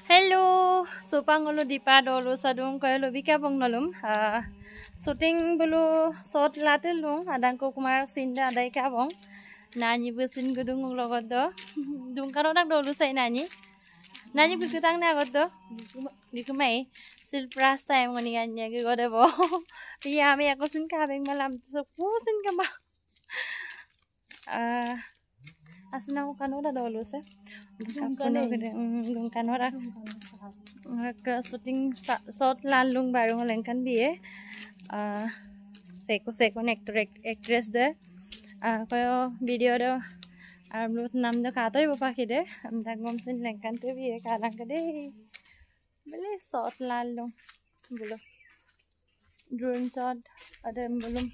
Hello, supangolo dipa dolo sadung koyo lobika bongnolum. Shooting bulu shot latilung adang ko kumar sinda adai ka bong. Nani besin gudung logot do. Dung karo dak dolu sai nani. Nani bikutang na got do. Dikumai silpras time ngoni ganya ge gode bo. Iya me ako sin ka beng malam so pusin ka ba. Asna ko kanoda dolu sa. Dung kanora ke shooting shot lalung barung lengkan biye seko actress de koyo video do blut nam do katoi bopaki de amda gomsin lengkan te biye kalang de bele shot lalung bulo drone shot ada belum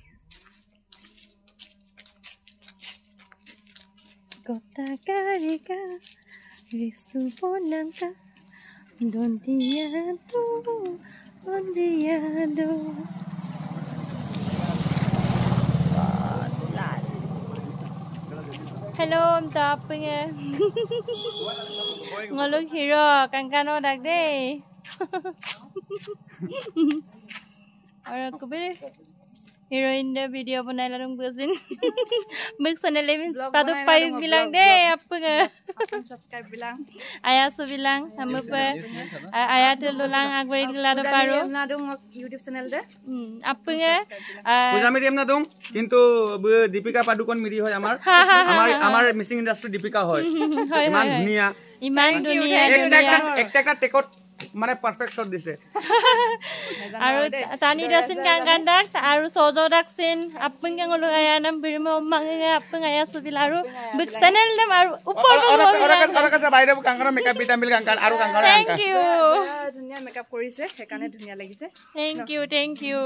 kota karika risu ponangka dontiado hello tapenge ngolok hero kankano dak de aur kube heroine de video banai larung busin big channel levin paduk pai bilang de apenge subscribe bilang aya so bilang hamupe aya telulang agwari gila do paru na dong YouTube channel de apenge pujami dem na dong কিন্তু দীপিকা পাডুকন মিরি হয় আমার missing industry Deepika হয় ইমান দুনিয়া একটা টেকট মানে perfect shot দিছে আৰু তানি দাসিন কাংগান্দাক আৰু সজোদাক সিন আপং গলো আয়া নাম বিৰমো মাঙ্গে আপং আয়া সুবিল আৰু বিগ চ্যানেল নাম আৰু উপৰ ওৰা কাছে বাইৰে কাংগাৰা মেকআপ বিটামিল কাংগাৰ আৰু কাংগাৰা থ্যাংক ইউ ধুনিয়া মেকআপ কৰিছে হেকানে ধুনিয়া লাগিছে থ্যাংক ইউ